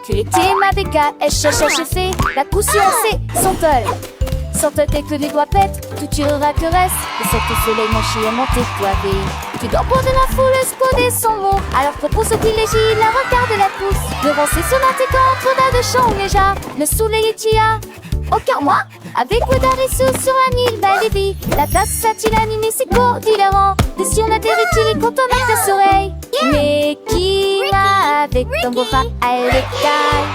T, ma béca, S, H, H, F, la coup sur C, Santol. Santol tes que les doigts pètent, tout tirera que reste. Le soleil, mon chien, monté, toivé. Tu dors pour de la foule, exploder son mot. Alors propose au privilégie, la regarde la pousse. Devant ses sonates et contre de chant déjà. Le soleil est tia, aucun moi. Avec Woodard et sous sur un île, belle et vie. La place a-t-il animé ses cours d'hilarant. Des cieux la terre est-il content avec ta oreille. Mais qui va avec ton beau bras à l'écaille.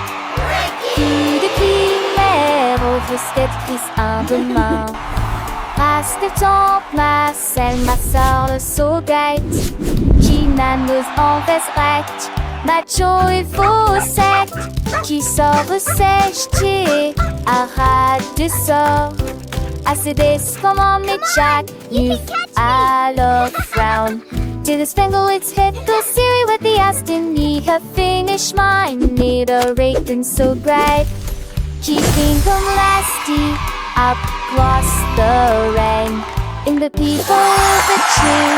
Qui de primaire au fusquet prise un demain. Passe tes temps, ma selle, ma sœur, le saugate. Qui nanos en veste recte. Macho et faux sec. Qui sort sèche, t'es arrête de sort. Assez comment mais Jack, you alors frown. To the spangle its head, go Siri with the Aston. Need her finish mine, need a rate and so bright. Keeping them lasty, up across the rain. In the people of the tree,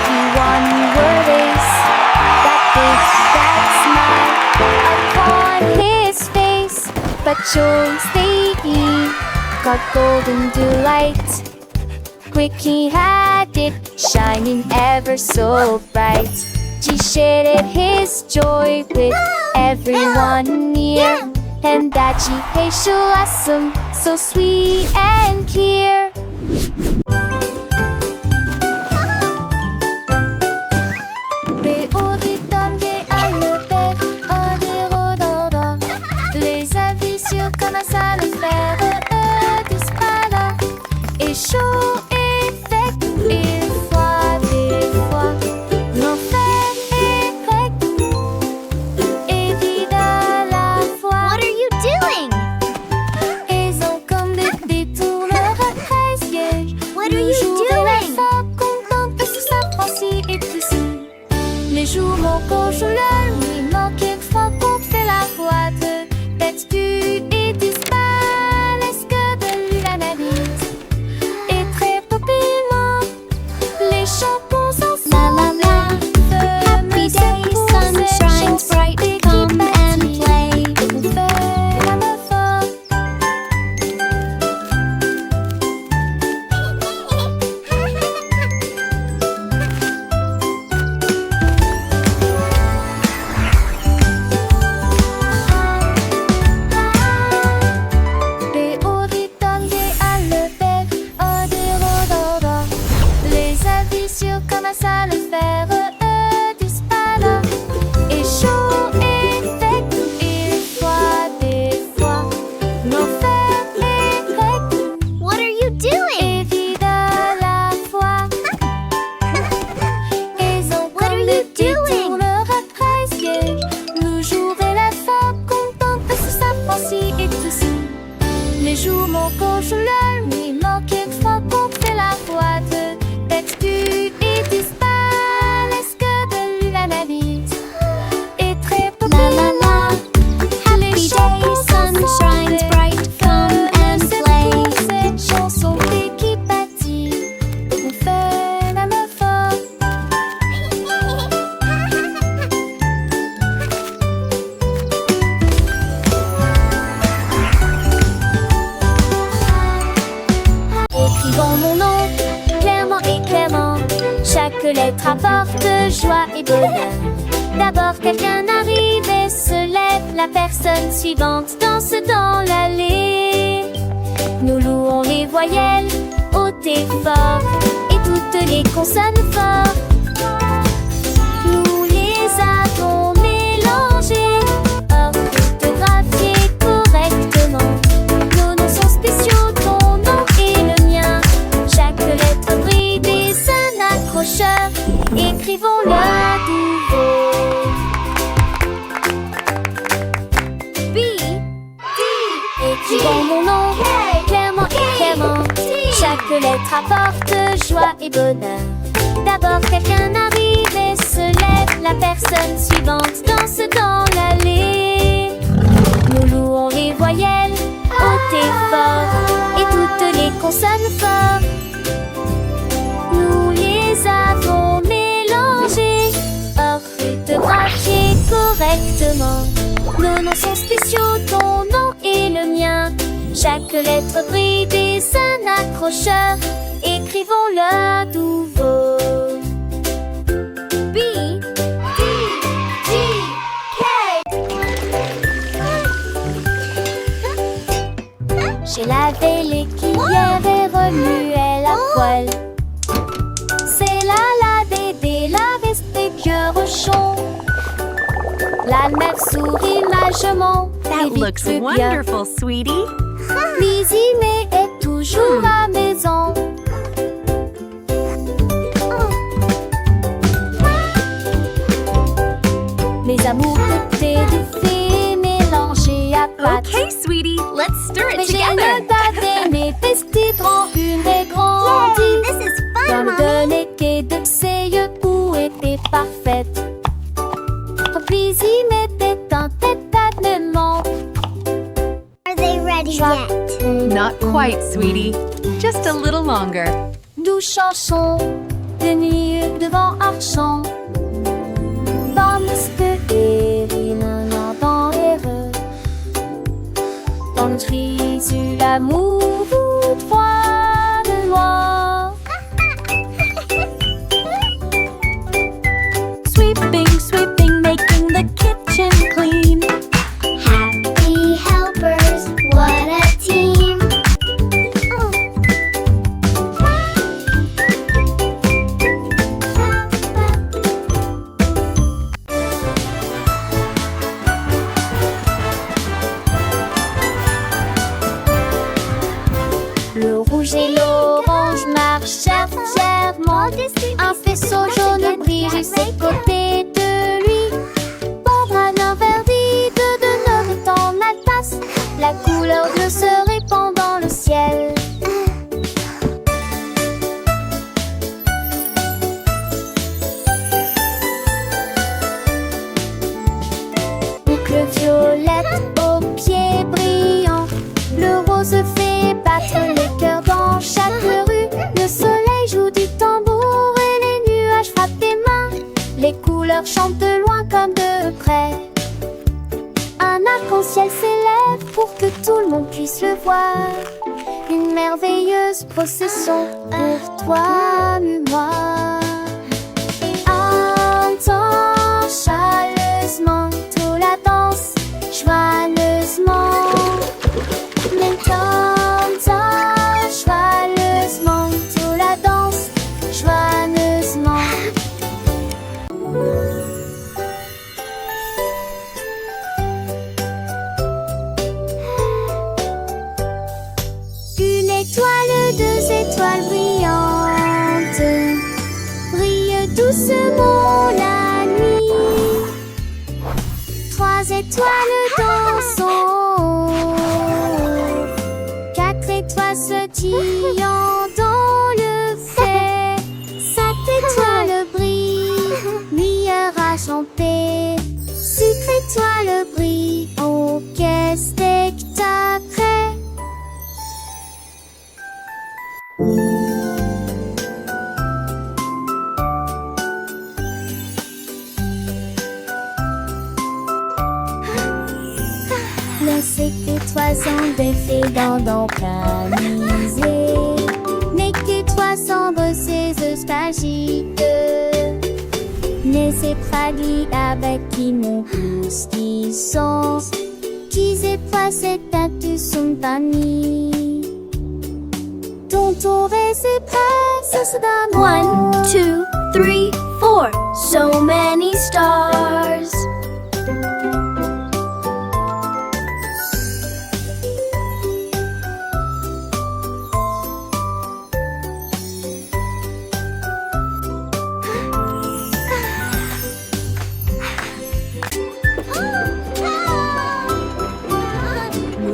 he won word is that big, that smile upon his face. But chose they got golden delight. Quick he had it, shining ever so bright. He shared his joy with everyone near. And that she hates awesome, so sweet and clear. Les avis sur comment ça le faire, disparate. Et chaud et sec, et froid des fois. L'enfer est grec, et vide à la fois. What are you doing? Ils ont comme des détourneurs à 13 pièges. What are you doing? Content que sous sa pensée et tout ça. Les jours mon coche la nuit, manquait de fois qu'on fait la boîte. Tête du et disparaît, est-ce que de lui l'analyse? Et très populaire, les chansons sont La la la. Happy day, sun shines bright. Come and play. la me fort. Les auditeurs à le faire, oh des rododors. Les avis sur comment ça le faire, disparaît. Et chaud et sec, et froid des fois. L'enfer est grec, What are you doing? et vide à la fois. Ils ont What are comme you des doing? détourneurs à 13 pièges. Le jour et la fin, content que sous sa pensée et tout ça. Les jours mon coche la nuit, manquait de fois qu'on fait la boîte. Tête du et disparaît, est-ce que de lui l'analyse? Et très La la la. Happy day, sun shines bright. Come and play. Cette chanson qui bâtit, on fait la me fort. Écrivons mon nom, clairement et clairement. Chaque lettre apporte joie et bonheur. D'abord quelqu'un arrive et se lève. La personne suivante danse dans l'allée. Nous louons les voyelles hautes et fort, et toutes les consonnes fort. Nous les avons mélangées, orthographiées correctement. Nos noms sont spéciaux, ton nom et le mien. Chaque lettre brille des un accrocheur. Écrivons-le à nouveau. B, D. Écrivons mon nom, clairement et clairement. Chaque lettre apporte joie et bonheur. D'abord quelqu'un arrive et se lève. La personne suivante danse dans l'allée. Nous louons les voyelles hautes et fort, et toutes les consonnes fort. Nous les avons Quelques lettres bridées, un accrocheur. Écrivons-le nouveau. B, D, G, K. J'ai lavé les cuillères et remué la poêle. C'est la bébé, la veste des cœurs ronds. La mère sourit magement. That looks wonderful, sweetie. Cuisiner est toujours à maison. Mes amours de thé de fée mélangés à pâte. Okay, sweetie, let's stir it Mais j'ai together. le daté, mes petits grands, une et grandie. This is fun, Comme Mommy. de l'été de ses yeux où était parfaite. Puis y mettait un tête-à-tête. Are they ready yet? Not quite, sweetie. Just a little longer. Douce chanson de nuit devant Archant. Dans le et dans l'erreur. Dans le tri sur l'amour, vous trois de loin. Sweeping, sweeping, making the kitchen clean. Happy helpers, what a team. Le rouge et l'orange marchèrent fièrement. Un faisceau jaune brille juste à côté de lui. Bon bras verdi de dans la tasse. La couleur bleue se répand dans le ciel. Boucle violette aux pieds brillants. Le rose fait battre les cœurs dans chaque rue. Le soleil joue du tambour et les nuages frappent des mains. Les couleurs chantent de loin comme de près. Un arc-en-ciel s'élève pour que tout le monde puisse le voir. Une merveilleuse procession pour toi et moi. Entends chaleureusement toute la danse, joyeusement. Maintenant, joyeusement, toute la danse, joyeusement. Une étoile, deux étoiles brillantes brillent doucement la nuit. Trois étoiles dansant. Quatre étoiles sautillant dans le fait. Cinq étoiles brillent, lueur enchantée. Six étoiles brillent, oh quel spectacle! Le sait que toi sont défaits dans camisé. N'est que toi sombre ces nostalgiques. Mais c'est fragile avec qui mon pouce qui sont. Qui c'est toi c'est un tu son famille. Ton tour est c'est prêt, ça donne. 1, 2, 3, 4. So many stars.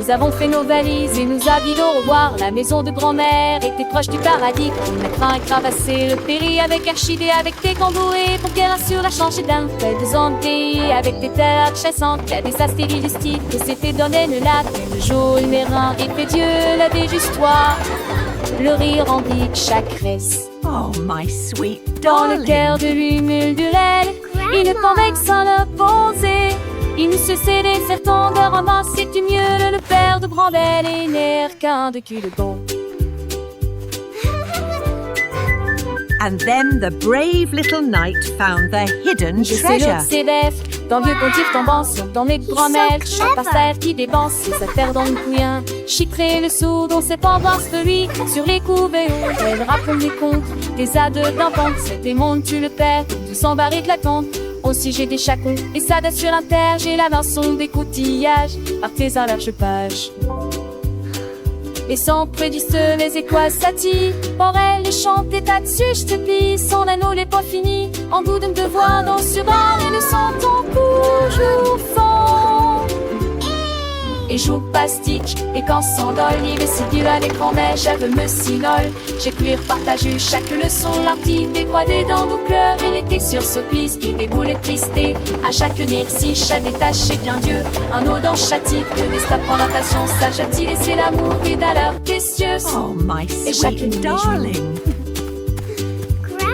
Nous avons fait nos valises et nous habillons au revoir. La maison de grand-mère était proche du paradis. On a craint et cravassé le péri avec Archidée, avec tes cambourés pour qu'elle assure la changer d'un fait de zombies avec des terres chassantes. Il y a des astéries du style que c'était donné le lac. Le jour, le mérin et fait Dieu la déjustoire. Le rire remplit chaque reste. Oh, my sweet Dans le darling. cœur de lui murmure-t-elle. Il ne convainc sans le poser. Il ne se cédait certain de ramasser du mieux le père de Brandel et n'air qu'un de cul de bon. And then the brave little knight found the hidden Je sais treasure. l'autre ses bêtes, dans vieux pontif tombant sur dans mes bramelles, chante par terre qui dépense ses affaires dans le couillin. Chiffrer le sourd dont ses pendances de lui, sur les couvées où elle raconte des contes, des ades d'enfants, cet démon tue le père, tout s'embarrer de la tente. Aussi j'ai des chacons, et ça date sur un terre, j'ai la vinçon des coutillages, artisan l'archepage. Et sans prédisent les écoises satis, pour elle les chante des tas de suches te pis, son anneau n'est pas fini, en goût de me devoir dans ce bar et le sentant toujours fond. Et joue pastique, et quand s'endole, il me séduit à l'écran, mais j'avais me sinole. J'ai cuire partagé chaque leçon, l'artiste décroisé dans nos cœurs, et l'été sur ce piste, qui déboule et tristé. À chaque si chat détaché bien Dieu, un odant châtie, que des stapes en natation, ça j'atti laisser l'amour, et d'alors précieuse. Oh, my Et chaque sweet nuit, darling.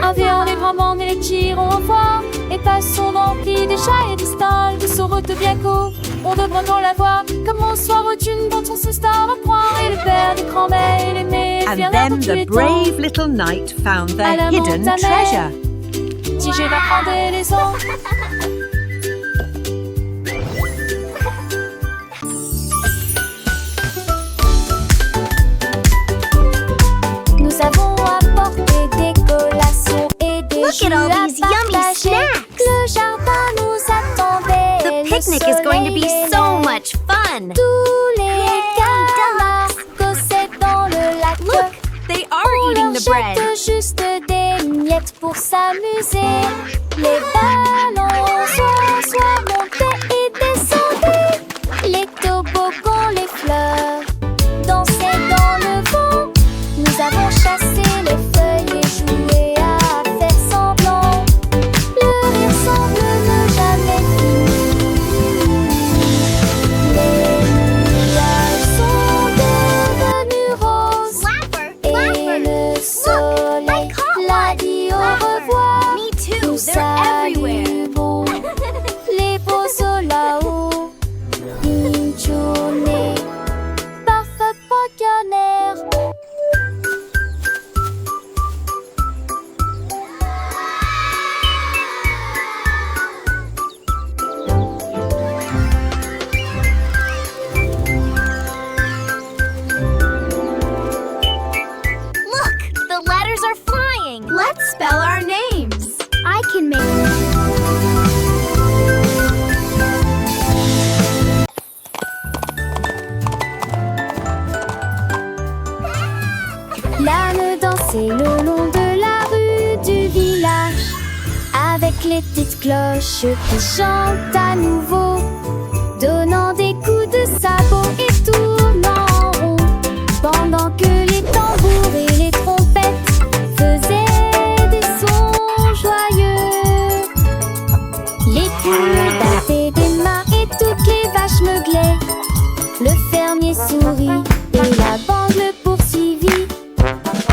Un viande et grand et les tirons en voix, et passons remplis des chats et des stalles, de sorote bien court. On devrait dans la voir, comme on soit retune dans ton star à croire, et le père des grands-mères et les mères. And then the brave little knight found the À la hidden montagne. treasure. Si j'ai va prendre les ans. Nous avons apporté des collations et des Look jus at all à these yummy partager. snacks. Le jardin nous attendait. The le picnic is going to be soleil so aimait. much fun. Tous les canards causaient dans le lac. Look, they are On eating leur the bread. jette juste des miettes pour s'amuser. Les ballons soit montaient et descendaient. Les toboggans, les fleurs dansaient dans le vent. Nous avons chassé les feuilles et joué à faire semblant. Le rire semble ne jamais finir. Les nuages sont devenus roses. Et le soleil l'a dit au revoir. Me too, Nous they're everywhere. saluons les beaux là-haut. Une journée parfaite canard. Look, the letters are flying. Let's spell our names. I can make. L'âne dansait le long de la rue du village, avec les petites cloches qui chantent à nouveau, donnant des coups de sabot et tournant en rond, pendant que les tambours et les trompettes faisaient des sons joyeux. Les poules battaient des mains et toutes les vaches meuglaient. Le fermier sourit et la bande le poursuivit.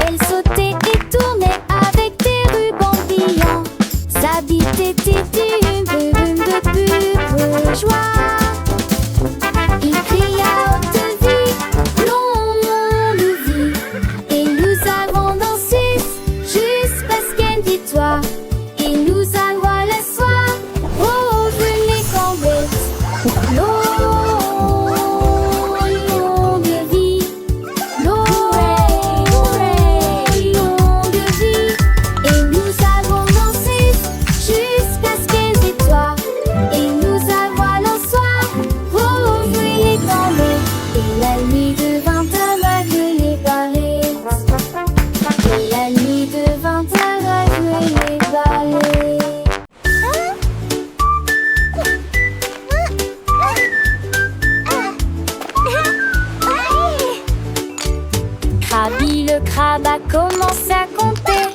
Elle sautait et tournait avec des rubans brillants. Sa bite était une brume de pure joie. Il cria à haute vie, longue vie. Et nous avons dansé jusqu'à ce qu'elle victoire. Et nous allons le soir rejoindre les cambettes. Longue vie, longue vie. Et nous avons dansé jusqu'à ce qu'elle victoire. Et nous allons le soir rejoindre les cambettes. Et la nuit devint aveugle les barrettes. Et la nuit devint aveugle les barrettes. Krabi le crabe a commencé à compter.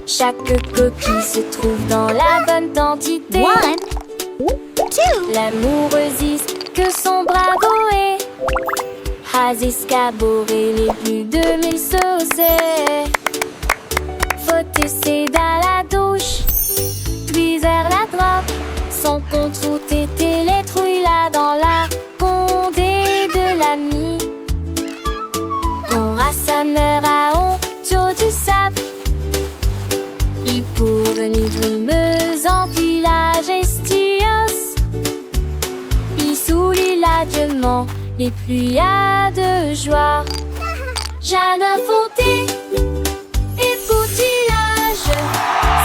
Chaque coquille se trouve dans la bonne quantité. 1, 2. L'amoureuse que son bravo est. Has escaboré les plus de 1000 saucets. Faut essayer dans la douche, puis vers la droite, sans qu'on trouve tes télé. rassemblera autour du sable. Il pourvenait brumeuse en village estios. Il sourit largement les pluies de joie. Jardin fondé et poutillage,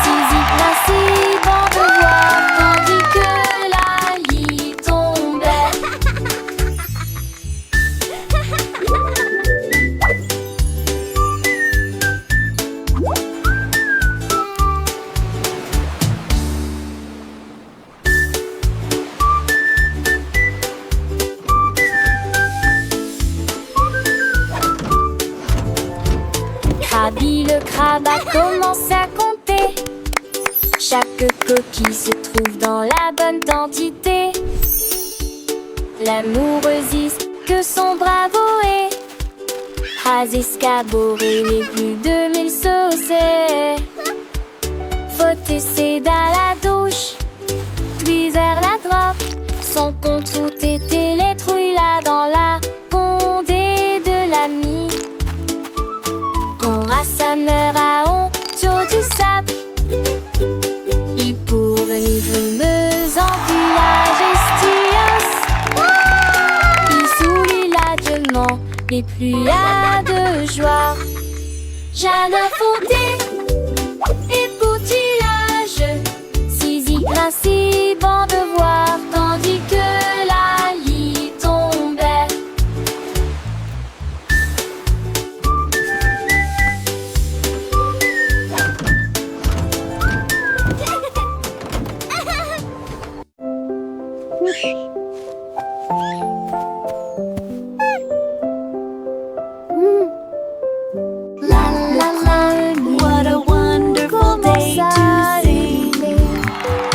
saisis placés dans de voir, tandis que la lit tombait. Krabi le crabe a commencé à compter. Chaque coquille se trouve dans la bonne quantité. L'amoureuse que son bravo est. Has escaboré les plus de 1000 saucés. Faut essayer dans la douche, puis vers la droite. Son compte tout était les trouilles là dans la condée de l'ami. On rassemblera autour du sable. Il pourvenait brumeuse en village estios. Il sourit largement les pluies de joie. Jardin fondé et poutillage, saisis grincis, bon de voir, tandis que la lit tombait. What a wonderful day to sing.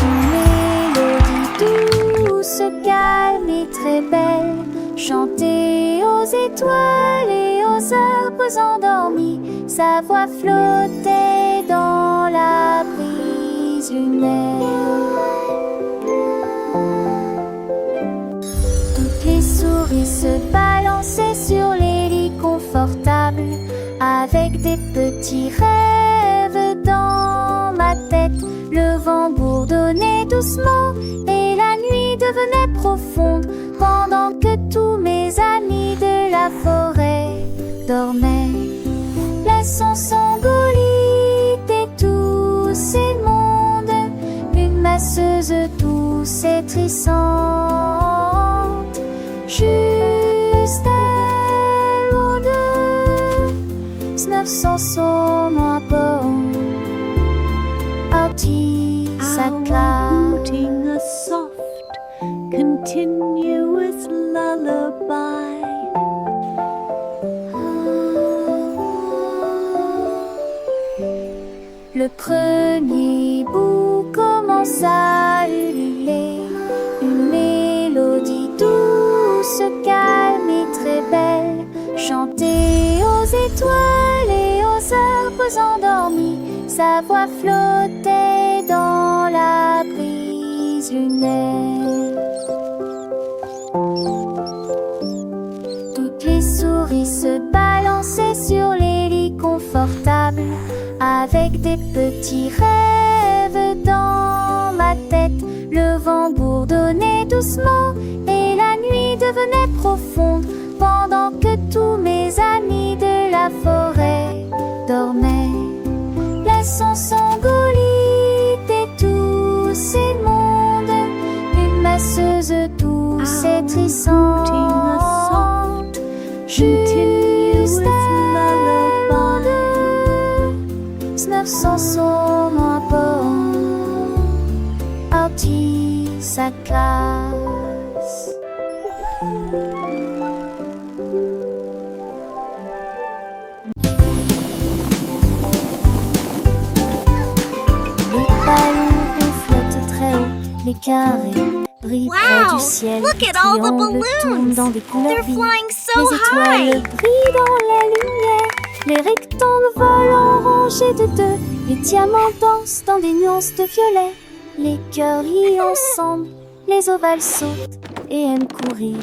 Une mélodie douce, calme et très belle, chantée aux étoiles et aux arbres endormis. Sa voix flottait dans la brise lunaire. Toutes les souris se balançaient sur les lits confortables, avec des petits rêves dans ma tête. Le vent bourdonnait doucement et la nuit devenait profonde, pendant que tous mes amis de la forêt dormaient. Laissons Sangolite et tous ces mondes, une masseuse douce et trissante, juste elle ou deux, 900 son à bord, Artie sa classe. Fluting a soft, continuous lullaby. Le premier bout commence à ululer, une mélodie douce, calme et très belle, chantée aux étoiles et aux arbres endormis. Sa voix flottait dans la brise lunaire. Toutes les souris se balançaient sur les lits confortables, avec des petits rêves dans ma tête. Le vent bourdonnait doucement et la nuit devenait profonde, pendant que tous mes amis de la forêt dormaient. Laissons Sangolite et tous ces mondes, une masseuse douce et trissante, juste elle ou deux, 900 son à bord, Artie sa classe. Les ballons flottent très haut, les carrés brillent près du ciel. Look at all the Triangles tournent balloons. dans des couleurs They're vives. flying so Les étoiles high. brillent dans la lumière. Les rectangles volent en rangées de deux. Les diamants dansent dans des nuances de violet. Les cœurs rient ensemble. Les ovales sautent et aiment courir.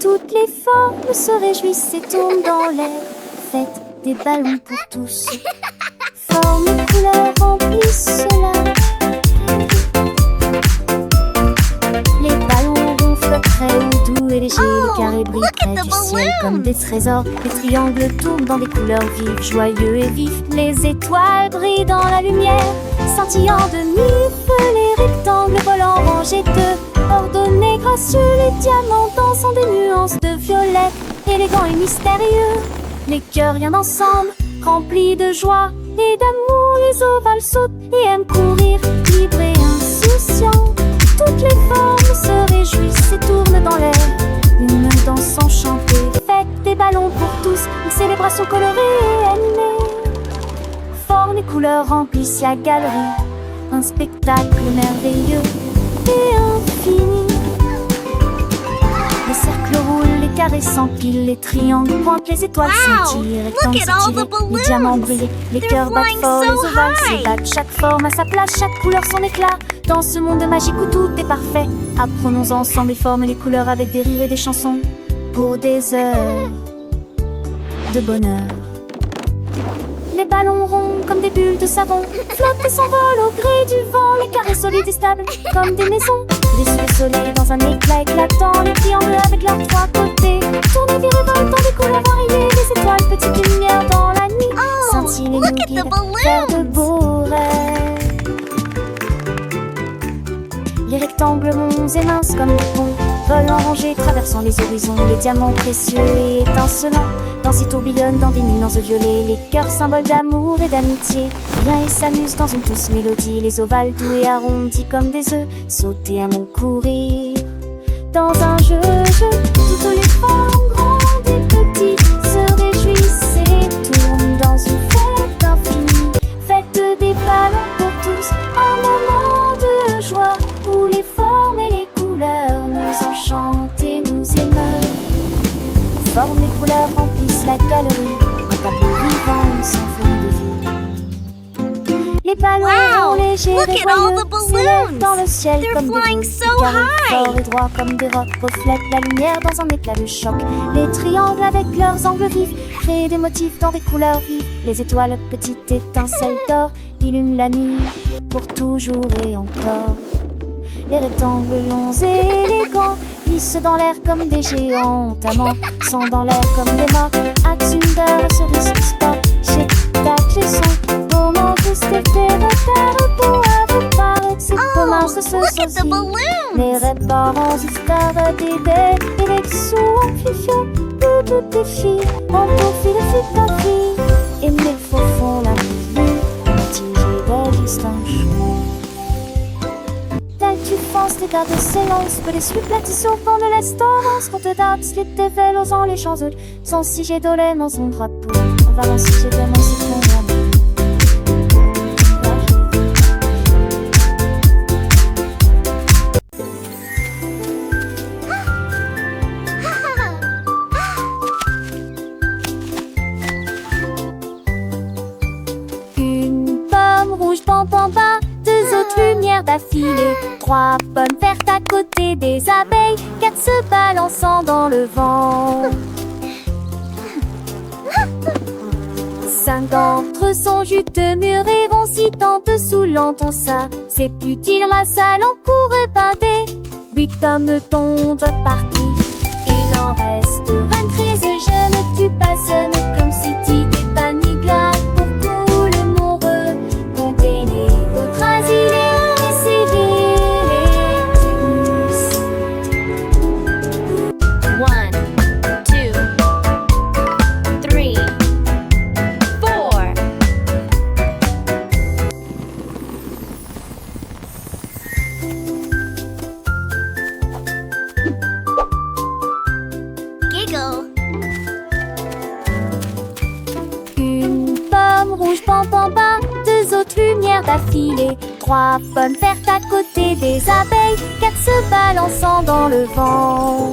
Toutes les formes se réjouissent et tournent dans l'air. Faites des ballons pour tous. Formes et couleurs remplissent cela. Les ballons ronflent très haut, doux et légers. Les carrés brillent près du ciel comme des trésors. Les triangles tournent dans des couleurs vives, joyeux et vifs. Les étoiles brillent dans la lumière, scintillant de mille feux. Les rectangles volants rangés de ordonnés, gracieux. Les diamants dansant des nuances de violet, élégants et mystérieux. Les cœurs rien ensemble, remplis de joie et d'amour. Les ovales sautent et aiment courir, libres et insouciants. Toutes les formes se réjouissent et tournent dans l'air. Une danse enchantée, fête des ballons pour tous. Une célébration colorée et animée. Formes et couleurs remplissent la galerie. Un spectacle merveilleux et infini. Les cercles roulent, les carrés s'empilent, les triangles pointent, les étoiles scintillent, rectangles s'étirent, les diamants brillent, les cœurs battent fort, les ovales s'ébattent. Chaque forme a sa place, chaque couleur son éclat. Dans ce monde magique où tout est parfait, apprenons ensemble les formes et les couleurs avec des rires et des chansons pour des heures de bonheur. Les ballons ronds comme des bulles de savon flottent et s'envolent au gré du vent. Les carrés solides et stables comme des maisons. Les sous soleil dans un éclat éclatant. Les triangles avec leurs trois côtés tournent et virevoltent dans des couleurs variées. Les étoiles, petites lumières dans la nuit, scintillent et nous guident vers de beaux rêves. Les rectangles monts et minces comme des ponts volent en rangées, traversant les horizons. Les diamants précieux et étincelants dansent et tourbillonnent dans des nuances violets. Les cœurs symboles d'amour et d'amitié viennent et s'amusent dans une douce mélodie. Les ovales doux et arrondis comme des œufs sauter à mon courir. Dans un jeu, toutes les formes grandes et petites se réjouissent et tournent dans une fête infinie. Fête des ballons pour tous, un moment de joie où les formes et les couleurs nous enchantent et nous émeuvent. Formes et couleurs remplissent la galerie, un tableau vivant sans fond de vie. Les ballons légers et joyeux s'élèvent dans le ciel comme des boules. Les carrés forts et droits comme des rocs reflètent la lumière dans un éclat de choc. Les triangles avec leurs angles vifs créent des motifs dans des couleurs vives. Les étoiles, petites étincelles d'or, illuminent la nuit pour toujours et encore. Les rectangles longs et élégants glissent dans l'air comme des géants amants, sont dans l'air comme des morts. Atsunder, cerise, sport, chez tac, j'ai son moment juste été repère pour avoir c'est comment ce sosie. Les réparants histoires d'idées et les sous en fifio, tout défi, en profil de ta vie. Et mes faux font la vie, mitigés de distance. Tu penses les gardes s'élancent, que les suppletitions font de l'estorance. Quand te dates, les tévélos en les champs sans si j'ai dolé dans son drapeau. On va en si j'ai tellement si ton amour. Une pomme rouge, pam pam pam, deux autres lumières d'affilée, trois pommes vertes à côté des abeilles, quatre se balançant dans le vent. Cinq d'entre eux sont juteux, mûrs et vont si tant te saoulant ton ça. C'est utile, ma salle en cours pâté. Huit pommes tombent parties. Il en reste 23, je ne tue pas, ce n'est comme si t'étais pas ni glace pour couler mon re. Comptez les autres asilés. Deux autres lumières d'affilée, trois pommes vertes à côté des abeilles, quatre se balançant dans le vent.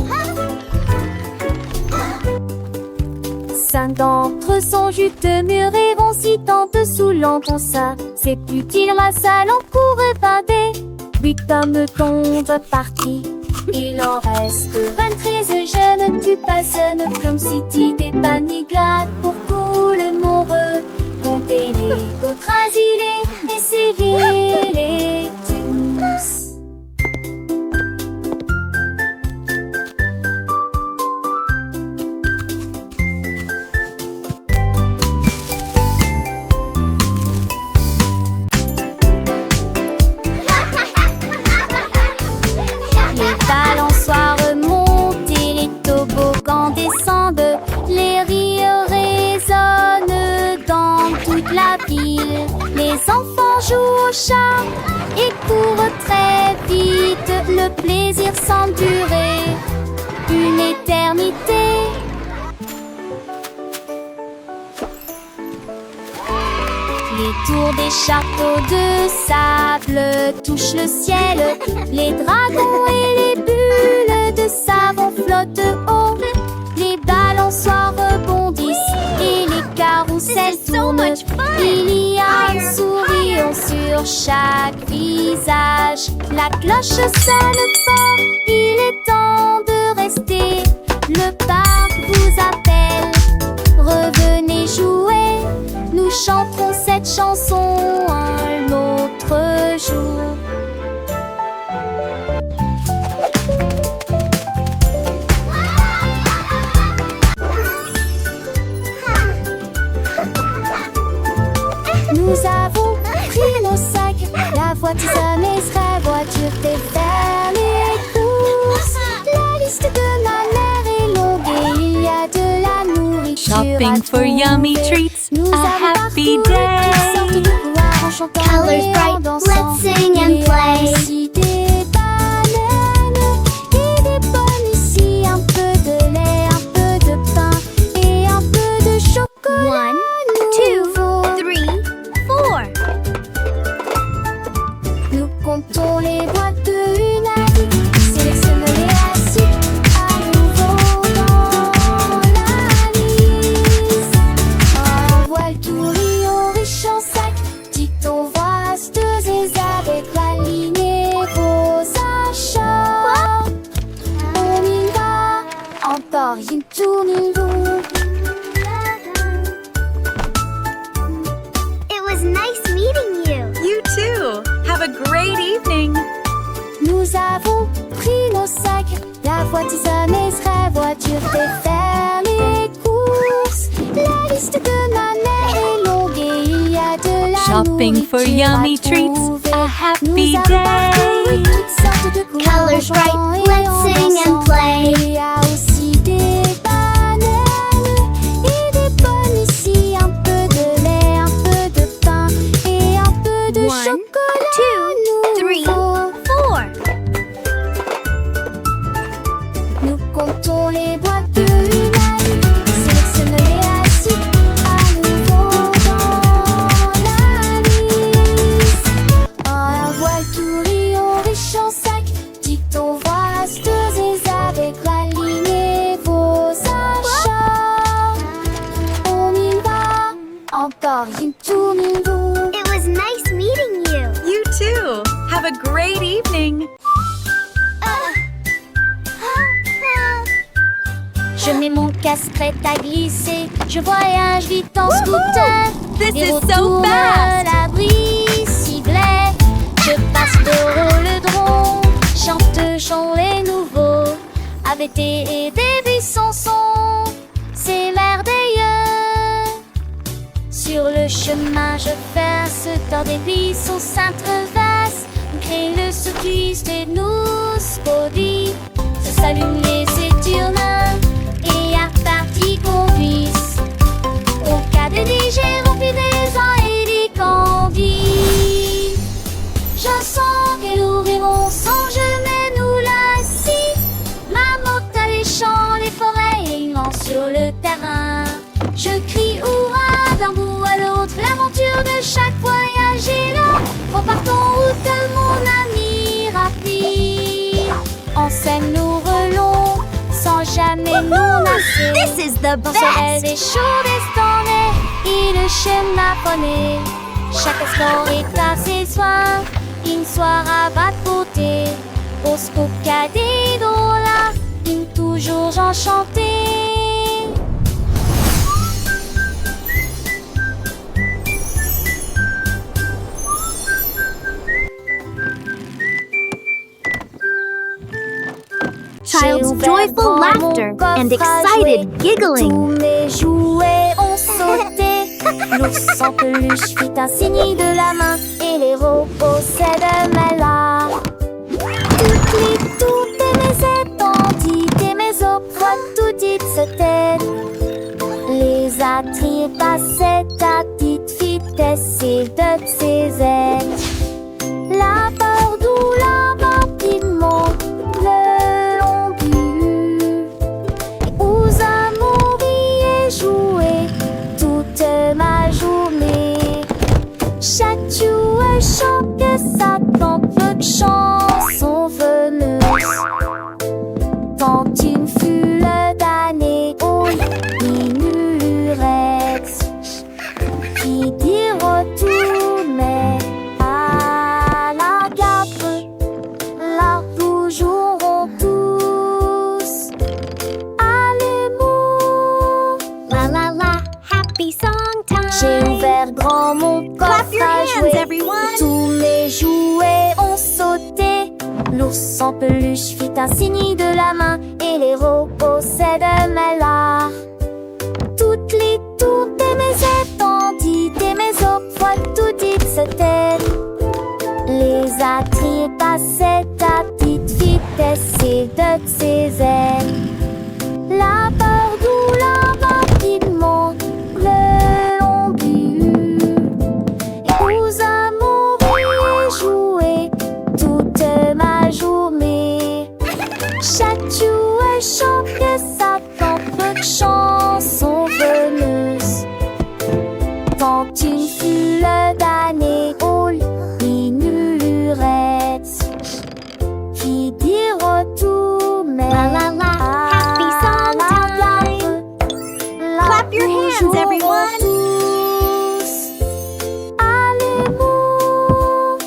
Cinq d'entre eux sont juteux, mûrs et vont si tant te saoulant ton ça. C'est utile, ma salle en cours pâté. Huit pommes tombent parties. Il en reste 23, je ne tue pas, ce ne comme si t'étais pas ni glade pour tout le monde. la ville. Les enfants jouent au chat et courent très vite. Le plaisir semble durer une éternité. Les tours des châteaux de sable touchent le ciel. Les dragons et les bulles de savon flottent haut. Les balançoires rebondissent et les carousels tournent. Il y a un sourire sur chaque visage. La cloche sonne fort, il est temps de rester. Le parc vous appelle, revenez jouer. Nous chanterons cette chanson un autre jour. Nous avons pris nos sacs, la voiture sera voiture préfère les courses. La liste de ma mère est longue et il y a de la nourriture Shopping à for yummy trouver. treats, Nous a avons happy parcouru toutes sortes day. de couloirs en chantant Colors et en bright, dansant. let's sing and Il y a play. aussi des bananes et des pommes ici, un peu de lait, un peu de pain et un peu de chocolat. 1, 2, nouveau. 3, 4. Nous comptons les boîtes de une à 10. Sélectionne les assiettes à nouveau dans la liste. Un voile tout riant riche en sac. Dicton vaste et avec la lignée vos achats. On y va, encore une tournée longue. It was nice meeting you. You too. Have a great evening. Nous avons pris nos sacs, la voiture sonne serait voiture fait faire les courses. La liste de ma mère est longue et il y a de la Shopping for nourriture yummy à treats, trouver. a happy Nous avons parcouru day. toutes sortes de couleurs Colors en chantant bright, et let's en sing and dansant. play. Il y a aussi des bananes et des pommes ici, un peu de lait, un peu de pain et un peu de 1, chocolat 2, 3, nouveau. 4. Nous comptons les boîtes de une à 10. Sélectionne les assiettes à nouveau dans la liste. Un voile tout riant riche en sac. Dicton vaste et avec la lignée vos achats. On y va, encore une tournée longue. It was nice meeting you. You too. Have a great evening. Je mets mon casque prêt à glisser. Je voyage vite en scooter. This Les is routes so tournent, fast. l'abri ciblait. Je passe le rhododendron. Chante les nouveaux. AVT et des buissons sont. C'est merveilleux. Sur le chemin, je passe dans des buissons s'entrevassent. Crée le cycliste et nous spodie. Se s'allument les éturnins et à partie qu'on puisse. Au cas de DJ, rempli des gens et des candies. Je sens que nous rirons sans jamais nous lasser. Ma moto à les champs, les forêts et immense sur le terrain. Je crie hurrah d'un bout à l'autre, l'aventure de chaque voyage est là. Repartons route mon ami rapide. En scène nous relons sans jamais nous lasser. This is the Dans ce rêve best. des chauds destonnés et le schéma poney. Chaque sport est à ses soins, une soirée va de beauté. Au scoop cadet là, une toujours enchantée. Child's joyful laughter and excited giggling. Tous mes jouets ont sauté. L'ours sans peluche fit un signe de la main et les robots s'aimaient là. Toutes mes étendues et mes opres, tout dites se tête. Les attires passaient à petite vitesse. de ses ailes. La peur doula rapidement le long but. Aux amours et jouer toute ma journée. Chatou chante sa propre chanson veneuse. Tant une foule d'années au minurette qui dit retourner à la gare. Là nous jouerons tous à l'amour. La la la, happy song time. J'ai ouvert grand mon coffre Clap your à hands, jouer. everyone. Tous mes jouets ont sauté. L'ours en peluche fit un signe de la main et les robots s'aident là. Toutes les tours de mes étendues, de mes os, tout dit se taire. Les attraits passaient à petite vitesse et de ses ailes. La peur doula rapidement le long but. Et aux amours et jouer toute ma journée. Chatou chante sa propre chanson veneuse. Tant une foule d'années au minurette qui dit retourner La la la, happy song time. Clap your hands, everyone. Tous à l'amour.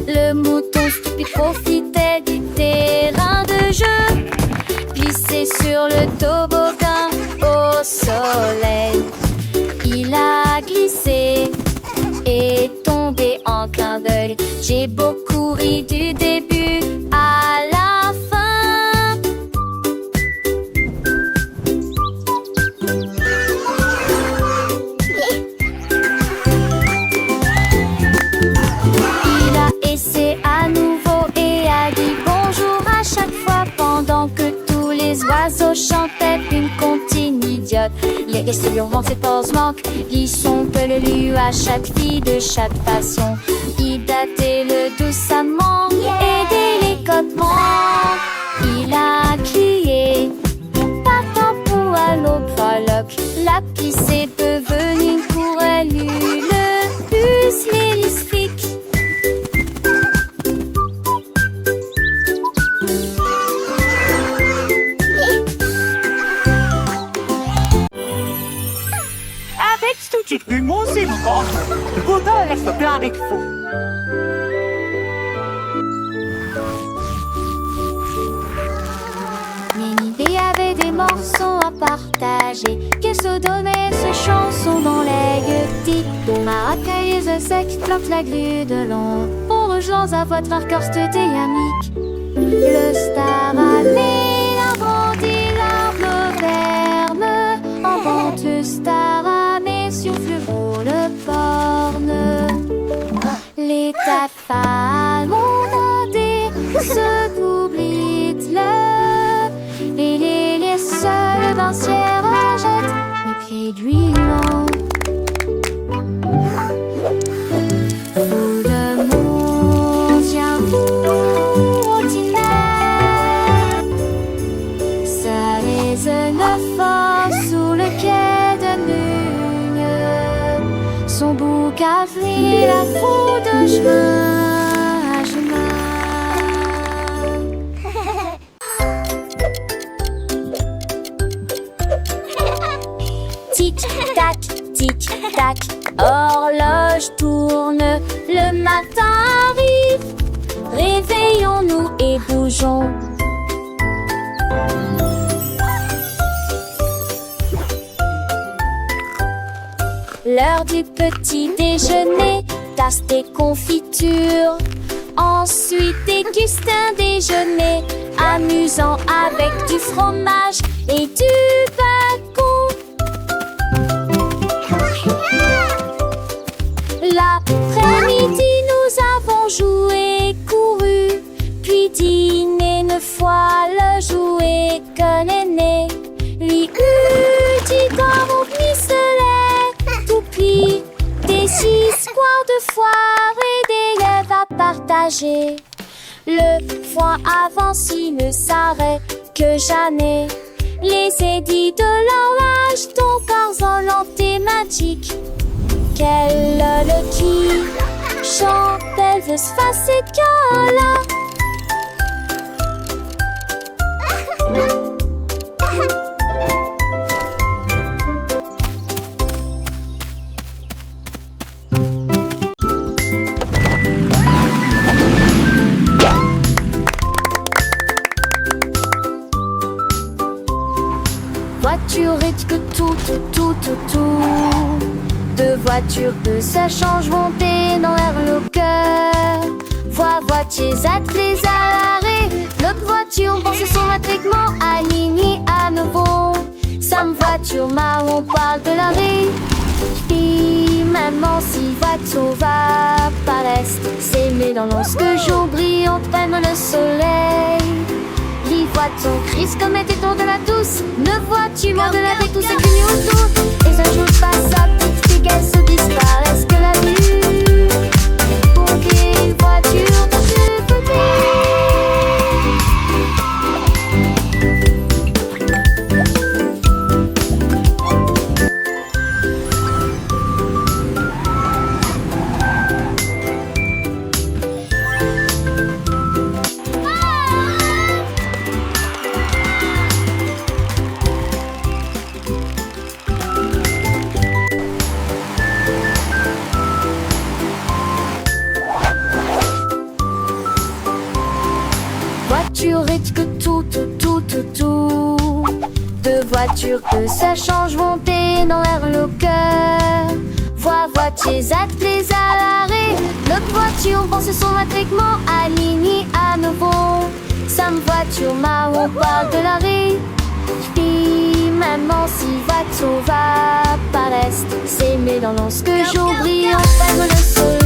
Le mouton stupide profitait du terrain de jeu, glissé sur le toboggan au soleil. Il a glissé et tombé en clin d'œil. J'ai beaucoup ri du début à la fin. Il a essayé à nouveau et a dit bonjour à chaque fois pendant que tous les oiseaux chantaient une comptine idiote. Il est resté hurlant ses pauses manquent, ils sont peu le lu à chaque fille de chaque façon. Il datait le doucement et délicatement. Il a crié partant pour à l'autre la pisse est devenue pour elle le plus lyrique. Avec ce type de musique, Google est plein avec vous. Ménibé avait des morceaux à partager, qu'elle se donnait ses chansons dans les gueutis. Maracailleuse sec plante la grue de long, pour rejoindre à votre arcorste dynamique. Le star a né, grandi l'arbre ferme, en vente le star a né sur fleurot le borne. Les taffes ont monté, se coublent le, et les seuls bancières jettent les pieds d'huilant. Tout le monde vient vous ordinaire, ça résonne fort sous le quai de Mugne. Son bouc a fri la foule de chemin à chemin. Tic-tac, tic-tac, horloge tourne, le matin arrive. Réveillons-nous et bougeons. L'heure du petit déjeuner, tasse des confitures. Ensuite déguste un déjeuner amusant avec du fromage et du bacon. L'après-midi, nous avons joué, couru partager. Le foin avance, il ne s'arrête que jamais. Les édits de l'horloge, ton corps volant et magique. Quelle le qui chante, elle veut se passer de là. Voiture et que tout. Deux voitures que ça change monter dans l'air le cœur. Voitiers attelés à l'arrêt. Notre voiture pense son matriclement aligné à nouveau. Sam voiture marron parle de l'arrêt. Puis maman si voiture va paraître. S'aimer dans lorsque jour brille prenne le soleil. Les voitures crise comme était tour de la douce. Ne vois-tu moins de la vie tout ce qui nous autour. Et un jour passe sa petite fille qu'elle se disparaisse que la vue. Pour qu'une voiture de plus petite. Voiture et que tout. Deux voitures que ça change monter dans l'air le cœur. Voitiers attelés à l'arrêt. Notre voiture pense son matriclement aligné à nouveau. Sam voiture marron parle de l'arrêt. Puis maman si voiture va paraître. S'aimer dans lorsque jour brille prenne le soleil.